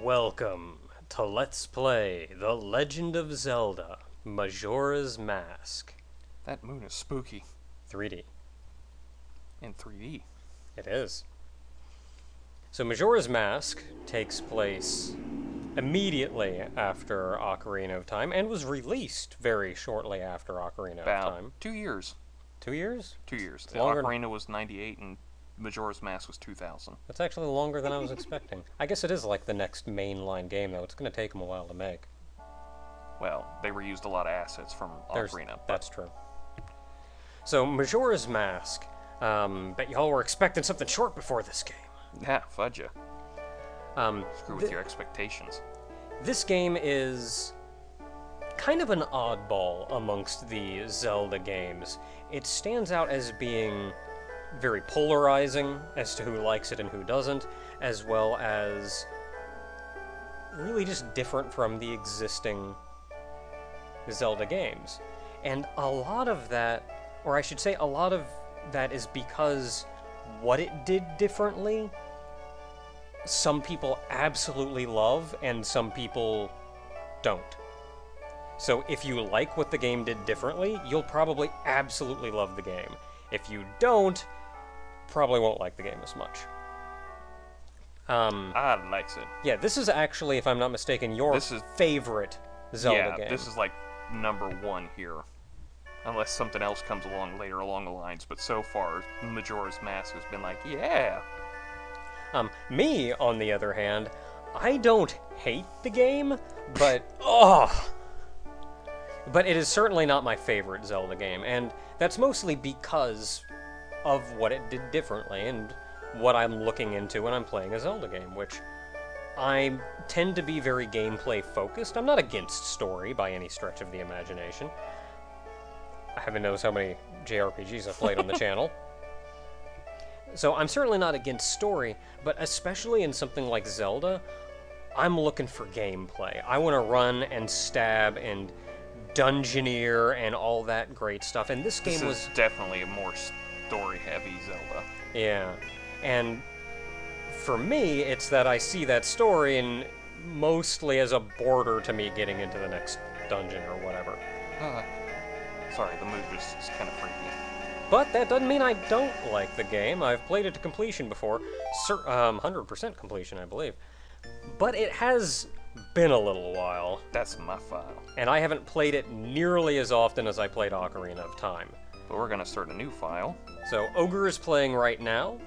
Welcome to Let's Play The Legend of Zelda, Majora's Mask. That moon is spooky. 3D. In 3D. It is. So Majora's Mask takes place immediately after Ocarina of Time and was released very shortly after Ocarina of Time. 2 years. 2 years? 2 years. Longer. Ocarina was 98 and Majora's Mask was 2000. That's actually longer than I was expecting. I guess it is like the next mainline game, though. It's going to take them a while to make. Well, they reused a lot of assets from Ocarina. That's true. So, Majora's Mask. Bet y'all were expecting something short before this game. Yeah, fudge ya. Screw with your expectations. This game is kind of an oddball amongst the Zelda games. It stands out as being very polarizing as to who likes it and who doesn't, as well as really just different from the existing Zelda games. And a lot of that, or I should say a lot of that, is because what it did differently, some people absolutely love and some people don't. So if you like what the game did differently, you'll probably absolutely love the game. If you don't, probably won't like the game as much. I likes it. Yeah, this is actually, if I'm not mistaken, your favorite Zelda game. Yeah, this is like #1 here. Unless something else comes along later along the lines, but so far, Majora's Mask has been like, yeah. Me, on the other hand, I don't hate the game, but, but it is certainly not my favorite Zelda game, and that's mostly because of what it did differently and what I'm looking into when I'm playing a Zelda game, which I tend to be very gameplay focused. I'm not against story by any stretch of the imagination. Heaven knows how many JRPGs I've played on the channel. So I'm certainly not against story, but especially in something like Zelda, I'm looking for gameplay. I want to run and stab and dungeoneer and all that great stuff, and this game was definitely a more story-heavy Zelda. Yeah, and for me, it's that I see that story and mostly as a border to me getting into the next dungeon or whatever. Sorry, the move is kind of freaky. But that doesn't mean I don't like the game. I've played it to completion before, 100% completion, I believe. But it has been a little while. That's my file. And I haven't played it nearly as often as I played Ocarina of Time. But we're gonna start a new file. So, Ogre is playing right now.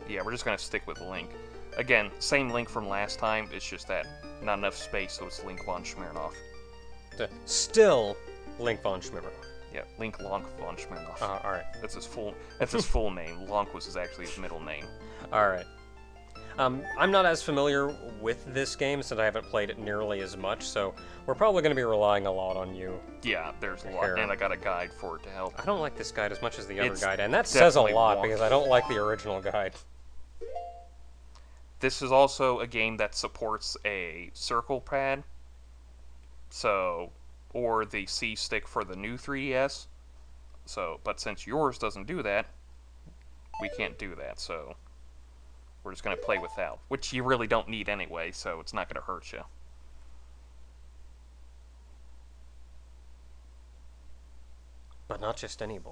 Yeah, we're just gonna stick with Link. Again, same Link from last time, it's just that not enough space, so it's Link von Smirnoff. Still Link von Smirnoff. Yeah, Link Lonk von Smirnoff. Alright. That's his full name. Lonk was actually his middle name. Alright. I'm not as familiar with this game since I haven't played it nearly as much, so we're probably going to be relying a lot on you. Yeah, there's a lot, and I got a guide for it to help. I don't like this guide as much as the other guide, and that says a definitely lot wonky. because I don't like the original guide. This is also a game that supports a circle pad, so, or the C stick for the new 3DS. So, but since yours doesn't do that, we can't do that, so we're just going to play without, which you really don't need anyway, so it's not going to hurt you. But not just any boy.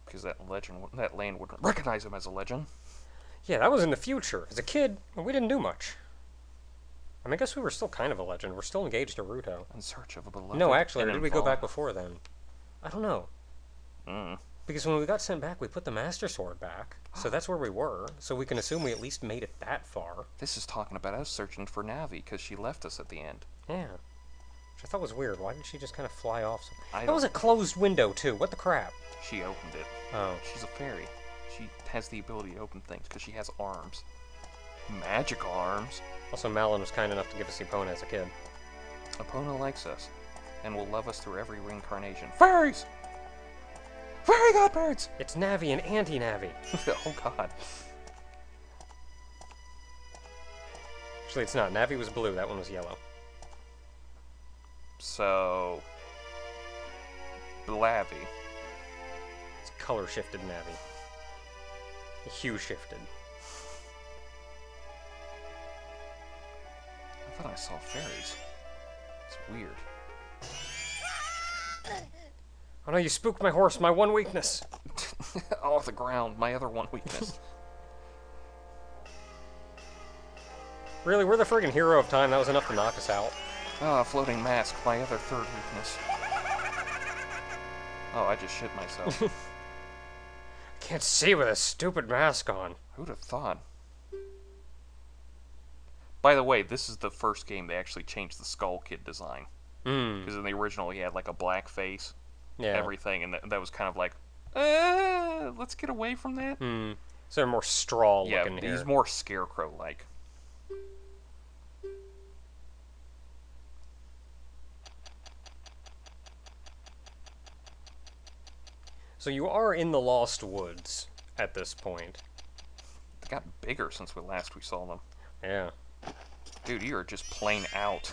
Because that land wouldn't recognize him as a legend. Yeah, that was in the future. As a kid, we didn't do much. I mean, I guess we were still kind of a legend. We're still engaged to Ruto. In search of a beloved. No, actually, or and did we go involved. back before then? I don't know. Because when we got sent back, we put the Master Sword back. So that's where we were. So we can assume we at least made it that far. This is talking about us searching for Navi, because she left us at the end. Yeah. Which I thought was weird. Why did she just kind of fly off? I That was a closed window, too. What the crap? She opened it. Oh. She's a fairy. She has the ability to open things, because she has arms. Magical arms. Also, Malin was kind enough to give us Epona as a kid. Epona likes us, and will love us through every reincarnation. Fairies! Fairy godparents! It's Navi and Anti-Navi. Oh god. Actually, it's not. Navi was blue. That one was yellow. So... Blavy. It's color-shifted Navi. Hue shifted. I thought I saw fairies. It's weird. Oh no, you spooked my horse, my one weakness. Oh, the ground, my other one weakness. Really, we're the friggin' hero of time. That was enough to knock us out. Ah, floating mask, my other third weakness. Oh, I just shit myself. I can't see with a stupid mask on. Who'd have thought? By the way, this is the first game they actually changed the Skull Kid design. Because in the original he had like a black face, everything, and that was kind of like, let's get away from that. So they're more straw looking here. He's more Scarecrow-like. So you are in the Lost Woods at this point. They got bigger since we saw them. Yeah. Dude, you are just plain out.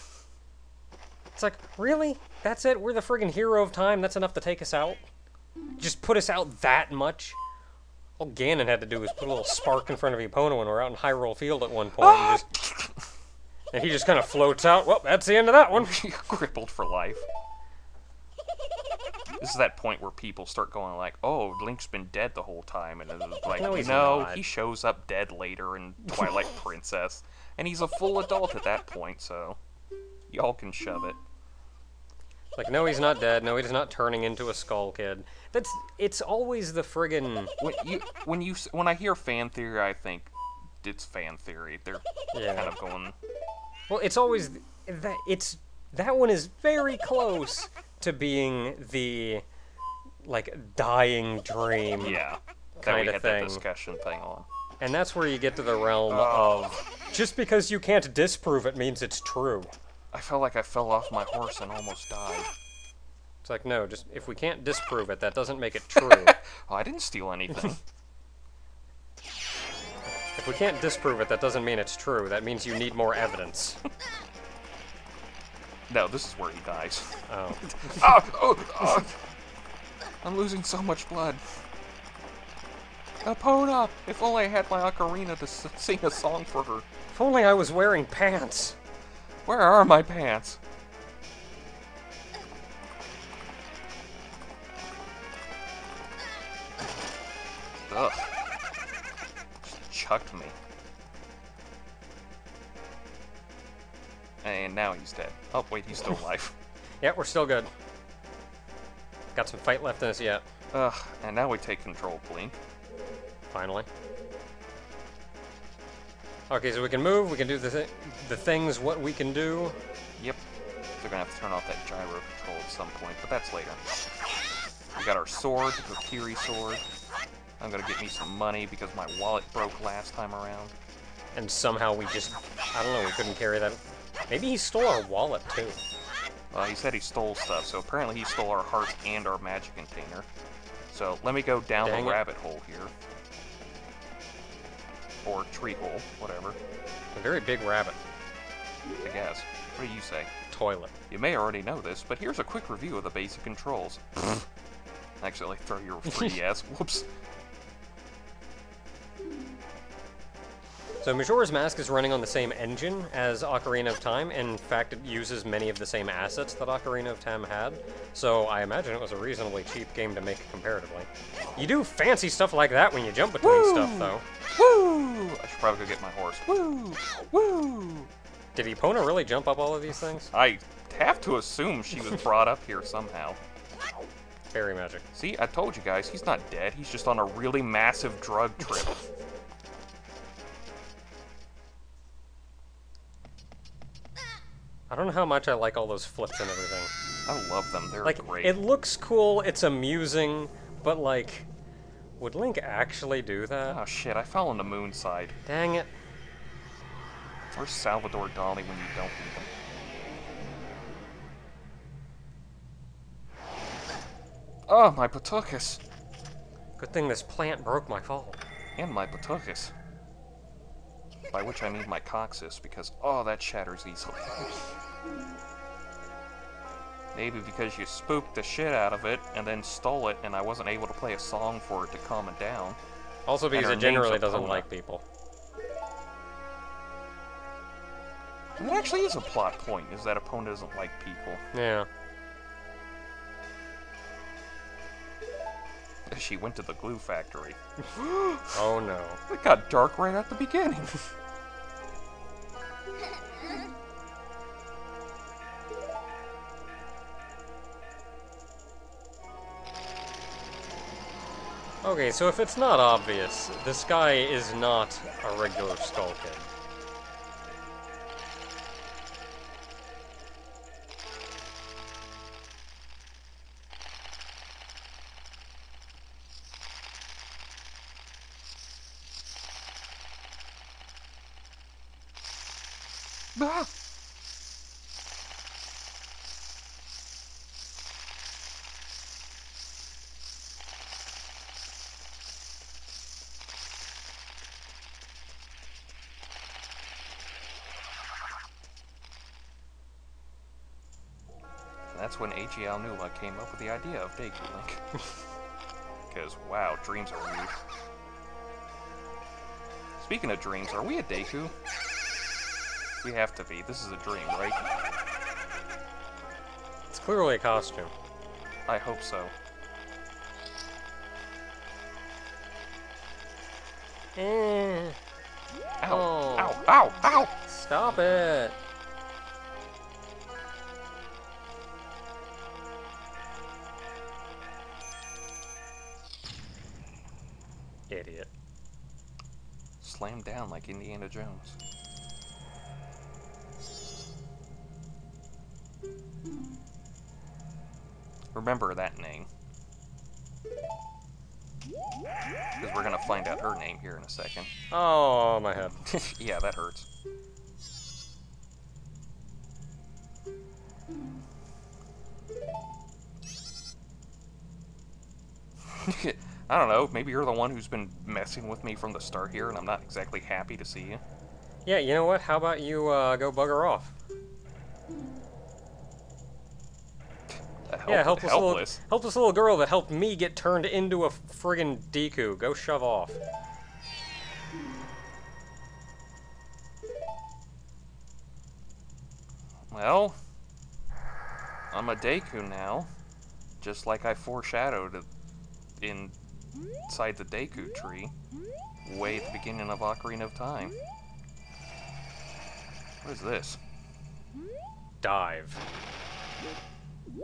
It's like, really? That's it? We're the friggin' hero of time? That's enough to take us out? Just put us out that much? All Ganon had to do was put a little spark in front of Epona when we're out in Hyrule Field at one point. And he just kind of floats out. Well, that's the end of that one. Crippled for life. This is that point where people start going like, oh, Link's been dead the whole time. And it's like, No, he's no, not. he shows up dead later in Twilight Princess. And he's a full adult at that point, so y'all can shove it. Like, no, he's not dead. No, he's not turning into a Skull Kid. It's always the friggin'... When I hear fan theory, I think it's fan theory. They're kind of going... Well, it's always... That one is very close to being the, like, dying dream kind of had thing. That discussion thing on. And that's where you get to the realm of, just because you can't disprove it means it's true. I felt like I fell off my horse and almost died. It's like, no, just if we can't disprove it, that doesn't make it true. Oh, I didn't steal anything. If we can't disprove it, that doesn't mean it's true. That means you need more evidence. No, this is where he dies. Oh. I'm losing so much blood. Epona! If only I had my ocarina to sing a song for her. If only I was wearing pants. Where are my pants? Ugh. cucked me. And now he's dead. Oh, wait, he's still alive. Yeah, we're still good. Got some fight left in us yet. Ugh, and now we take control, Blink. Finally. Okay, so we can move, we can do the things what we can do. Yep. They're gonna have to turn off that gyro control at some point, but that's later. We got our sword, the Kokiri sword. I'm gonna get me some money because my wallet broke last time around. And somehow we just, I don't know, we couldn't carry that. Maybe he stole our wallet, too. He said he stole stuff, so apparently he stole our hearts and our magic container. So let me go down the rabbit hole here. Or tree hole, whatever. A very big rabbit. I guess. What do you say? Toilet. You may already know this, but here's a quick review of the basic controls. Actually, throw your 3DS. Whoops. So Majora's Mask is running on the same engine as Ocarina of Time. In fact, it uses many of the same assets that Ocarina of Time had. So I imagine it was a reasonably cheap game to make comparatively. You do fancy stuff like that when you jump between stuff, though. Woo! I should probably go get my horse. Woo! Woo! Did Epona really jump up all of these things? I have to assume she was brought up here somehow. Fairy magic. See, I told you guys, he's not dead. He's just on a really massive drug trip. I don't know how much I like all those flips and everything. I love them. They're like, great. It looks cool, it's amusing, but like, would Link actually do that? Oh shit, I fell on the moon side. Dang it. Where's Salvador Dali when you don't need him? Oh, my Patukas. Good thing this plant broke my fall. And my Patukas. By which I mean my coccyx, because, oh, that shatters easily. Maybe because you spooked the shit out of it, and then stole it, and I wasn't able to play a song for it to calm it down. Also because it generally doesn't like people. That actually is a plot point, is that Epona doesn't like people. Yeah. She went to the glue factory. Oh no. It got dark right at the beginning. Okay, so if it's not obvious, this guy is not a regular Skull Kid. Ah! That's when AGL Nula came up with the idea of Deku Link. Because, wow, dreams are weird. Speaking of dreams, are we a Deku? We have to be. This is a dream, right? It's clearly a costume. I hope so. Eh. Ow! Oh. Ow! Ow! Ow! Stop it! Idiot. Slammed down like Indiana Jones. Remember that name. Because we're gonna find out her name here in a second. Oh, my head. Yeah, that hurts. I don't know, maybe you're the one who's been messing with me from the start here, and I'm not exactly happy to see you. Yeah, you know what? How about you go bugger off? Yeah, helpless little girl that helped me get turned into a friggin' Deku. Go shove off. Well, I'm a Deku now, just like I foreshadowed in inside the Deku tree, way at the beginning of Ocarina of Time. What is this? Dive.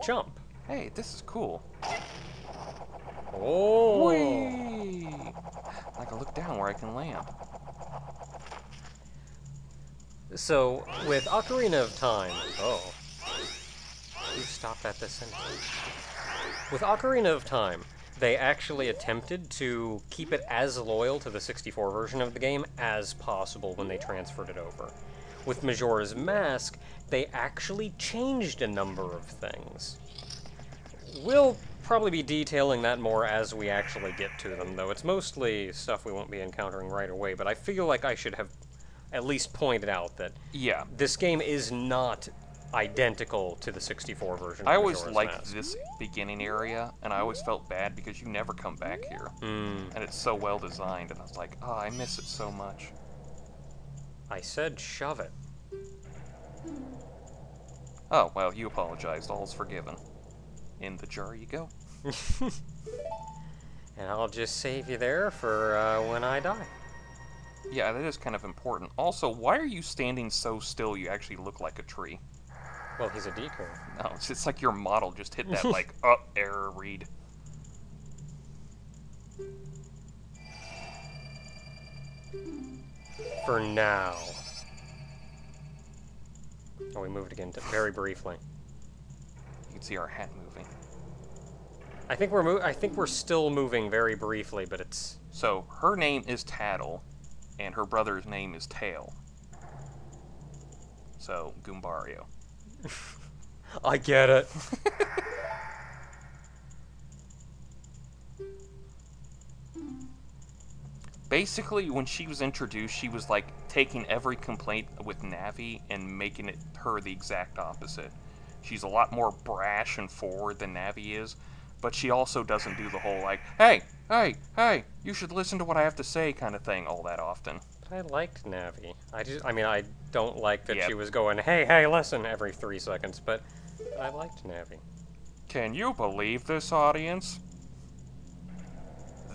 Jump. Hey, this is cool. Oh! Whee! I can look down where I can land. So, with Ocarina of Time... Oh. You stopped at this sentence. With Ocarina of Time, they actually attempted to keep it as loyal to the 64 version of the game as possible when they transferred it over. With Majora's Mask, they actually changed a number of things. We'll probably be detailing that more as we actually get to them, though it's mostly stuff we won't be encountering right away, but I feel like I should have at least pointed out that this game is not identical to the 64 version of I always Majora's liked Mask. this beginning area, and I always felt bad because you never come back here. And it's so well designed, and I was like, oh, I miss it so much. I said shove it. Oh, well, you apologized. All's forgiven. In the jar you go. And I'll just save you there for when I die. Yeah, that is kind of important. Also, why are you standing so still you actually look like a tree? Well, he's a Deku. No, it's like your model just hit that, like, error read. For now. Oh, we moved again very briefly. You can see our hat moving. I think we're still moving very briefly, but it's... So, her name is Tattle, and her brother's name is Tail. So, Goombario. I get it. Basically, when she was introduced, she was like taking every complaint with Navi and making it her the exact opposite. She's a lot more brash and forward than Navi is, but she also doesn't do the whole like, hey, you should listen to what I have to say kind of thing all that often. But I liked Navi. I don't like that she was going, hey, listen, every 3 seconds, but I liked Navi. Can you believe this, audience?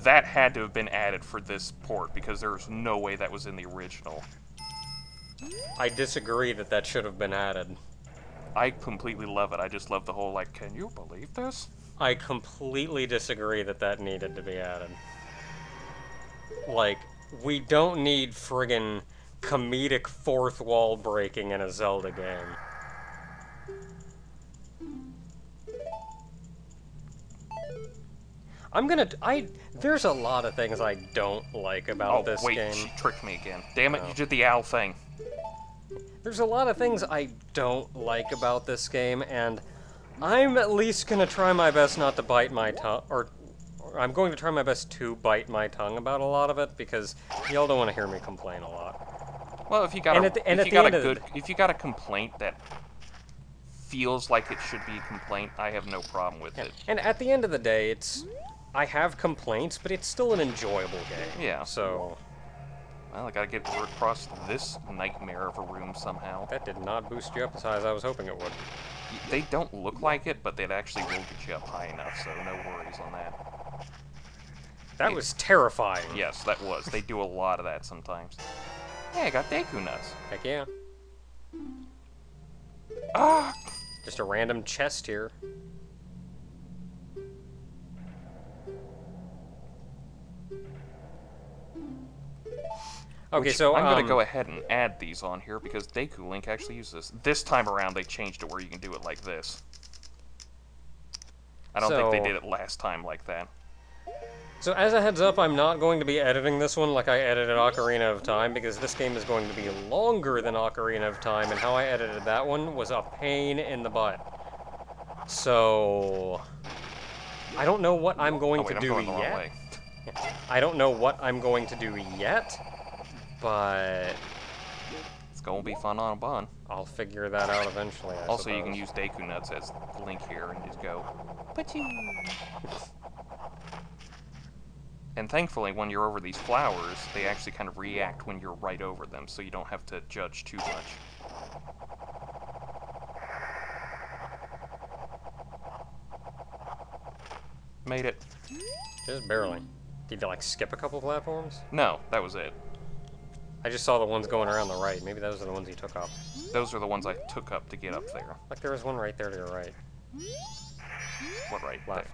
That had to have been added for this port, because there's no way that was in the original. I disagree that should have been added. I completely love it. I just love the whole, like, can you believe this? I completely disagree that needed to be added. Like, we don't need friggin' comedic fourth wall breaking in a Zelda game. There's a lot of things I don't like about this game. Oh, wait, she tricked me again. Damn it, you did the owl thing. There's a lot of things I don't like about this game, and I'm at least gonna try my best not to bite my tongue, or I'm going to try my best to bite my tongue about a lot of it, because y'all don't want to hear me complain a lot. Well, if you got if you got a complaint that feels like it should be a complaint, I have no problem with it. And at the end of the day, I have complaints, but it's still an enjoyable game. Yeah. So... Well, I gotta get across this nightmare of a room somehow. That did not boost you up as high as I was hoping it would. They don't look like it, but it actually will get you up high enough, so no worries on that. That was terrifying. Yes, that was. They do a lot of that sometimes. Hey, I got Deku nuts. Heck yeah. Ah! Just a random chest here. Okay, so I'm gonna go ahead and add these on here because Deku Link actually uses this. This time around, they changed it where you can do it like this. I don't think they did it last time like that. So as a heads up, I'm not going to be editing this one like I edited Ocarina of Time, because this game is going to be longer than Ocarina of Time, and how I edited that one was a pain in the butt. So... I don't know what I'm going to do yet. I don't know what I'm going to do yet, but... It's gonna be fun on a bun. I'll figure that out eventually, I Also, suppose. you can use Deku Nuts as Link here and just go... Pachoo! And thankfully, when you're over these flowers, they actually kind of react when you're right over them, so you don't have to judge too much. Made it. Just barely. Did you, like, skip a couple platforms? No, that was it. I just saw the ones going around the right. Maybe those are the ones you took up. Those are the ones I took up to get up there. Like, there was one right there to your right. What right? Left.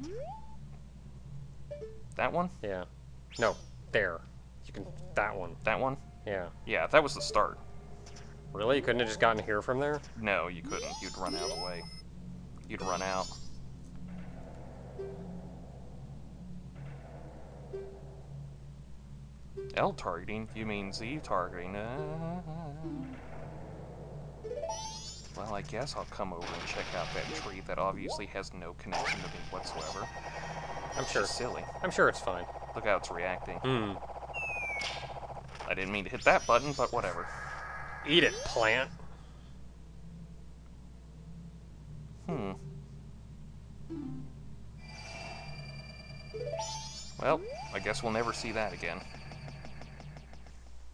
There. That one? Yeah. No, there. You can... That one. That one? Yeah. Yeah, that was the start. Really? You couldn't have just gotten here from there? No, you couldn't. You'd run out of the way. You'd run out. L targeting? You mean Z targeting? Well, I guess I'll come over and check out that tree that obviously has no connection to me whatsoever. I'm sure. It's silly. I'm sure it's fine. Look how it's reacting. Hmm. I didn't mean to hit that button, but whatever. Eat it, plant. Well, I guess we'll never see that again.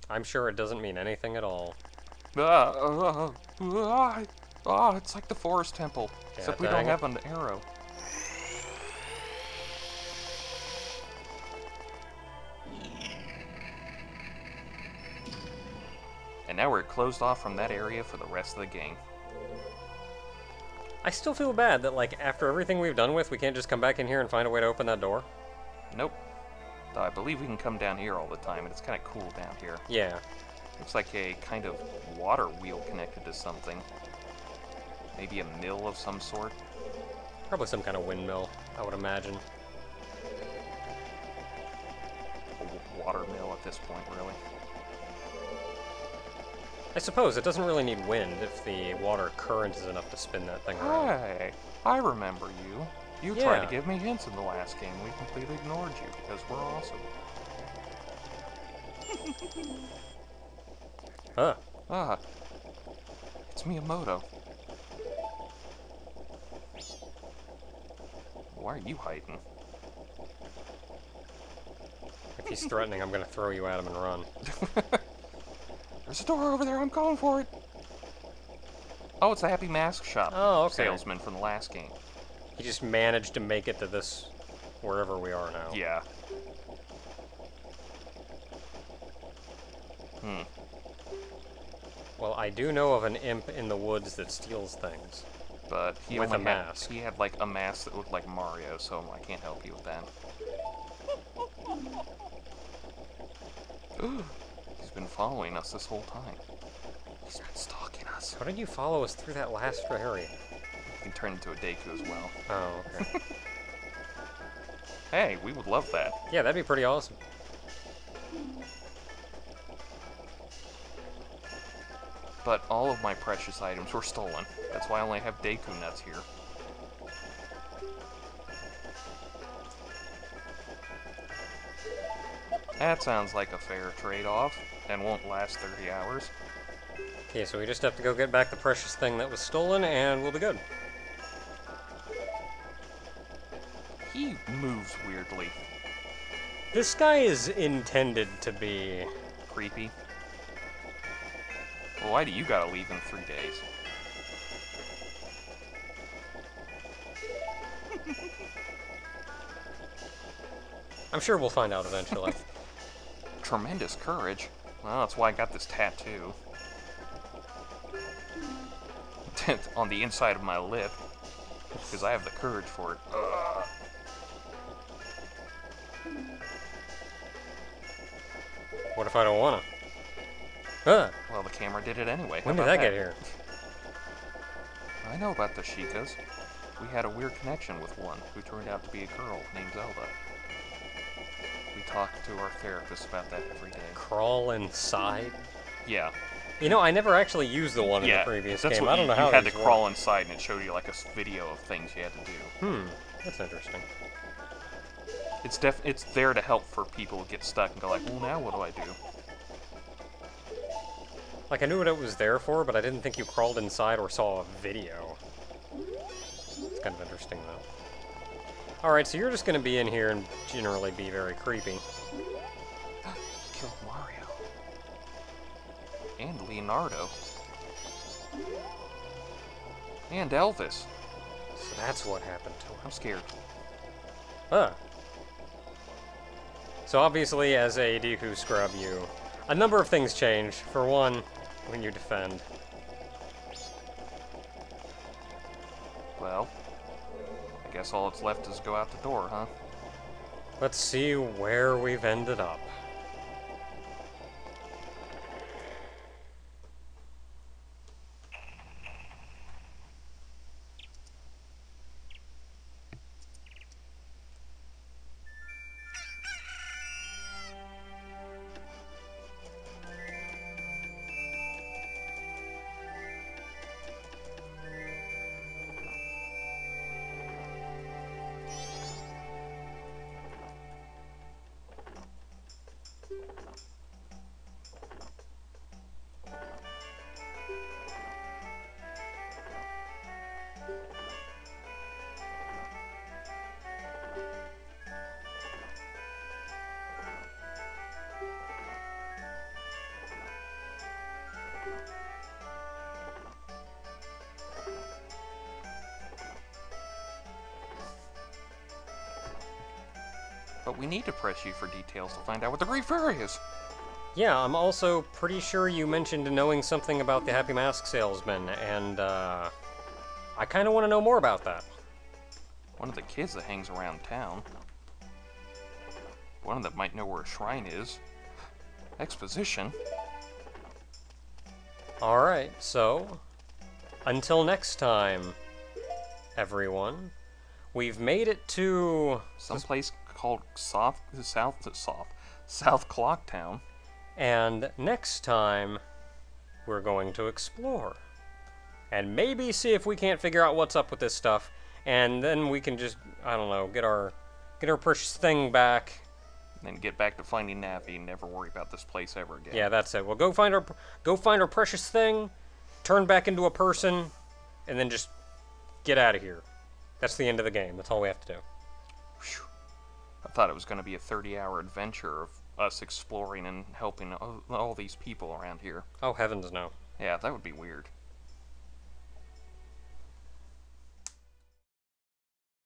I'm sure it doesn't mean anything at all. It's like the forest temple, except we dang don't it. have an arrow. And now we're closed off from that area for the rest of the game. I still feel bad that, like, after everything we've done with, we can't just come back in here and find a way to open that door. Nope. Though I believe we can come down here all the time, and it's kind of cool down here. Yeah. Looks like a kind of water wheel connected to something. Maybe a mill of some sort. Probably some kind of windmill, I would imagine. A water mill at this point, really. I suppose it doesn't really need wind if the water current is enough to spin that thing around. Hey, I remember you. You Yeah. tried to give me hints in the last game. We completely ignored you because we're awesome. Huh. Ah, it's Miyamoto. Why are you hiding? If he's threatening, I'm gonna throw you at him and run. There's a door over there. I'm going for it. Oh, it's the Happy Mask Shop Oh, okay. salesman from the last game. He just managed to make it to this, wherever we are now. Yeah. Well, I do know of an imp in the woods that steals things. But he With only a had, mask. He had like a mask that looked like Mario, so I can't help you with that. He's been following us this whole time. He's been stalking us. How did you follow us through that last area? You can turn into a Deku as well. Oh, okay. Hey, we would love that. Yeah, that'd be pretty awesome. But all of my precious items were stolen. That's why I only have Deku nuts here. That sounds like a fair trade-off, and won't last 30 hours. Okay, so we just have to go get back the precious thing that was stolen, and we'll be good. He moves weirdly. This guy is intended to be... Creepy. Well, why do you gotta leave in 3 days? I'm sure we'll find out eventually. Tremendous courage. Well, that's why I got this tattoo. On the inside of my lip. Because I have the courage for it. What if I don't wanna? Huh. Well, the camera did it anyway. When How did about that get here? I know about the Shikas. We had a weird connection with one who turned out to be a girl named Zelda. We talked to our therapist about that every day. Crawl inside? Yeah. You know, I never actually used the one in the previous that's game. what I don't know you how had to these crawl work. inside and it showed you like a video of things you had to do. That's interesting. It's there to help for people who get stuck and go like, well, now what do I do? Like, I knew what it was there for, but I didn't think you crawled inside or saw a video. It's kind of interesting, though. Alright, so you're just gonna be in here and generally be very creepy. Killed Mario. And Leonardo. And Elvis. So that's what happened to him. I'm scared. Huh. So obviously, as a Deku scrub, a number of things change. For one, when you defend. Well, I guess all that's left is go out the door, huh? Let's see where we've ended up. But we need to press you for details to find out what the Great Fairy is. Yeah, I'm also pretty sure you mentioned knowing something about the Happy Mask Salesman, and I kind of want to know more about that. One of the kids that hangs around town. One of them might know where a shrine is. Exposition. Alright, so, until next time, everyone, we've made it to Someplace called South Clocktown. and next time, we're going to explore. And maybe see if we can't figure out what's up with this stuff, and then we can just, I don't know, get our precious thing back. Then get back to finding Navi and never worry about this place ever again. Yeah, that's it. We'll go find our precious thing, turn back into a person, and then just get out of here. That's the end of the game. That's all we have to do. Whew. I thought it was going to be a 30-hour adventure of us exploring and helping all these people around here. Oh, heavens no. Yeah, that would be weird.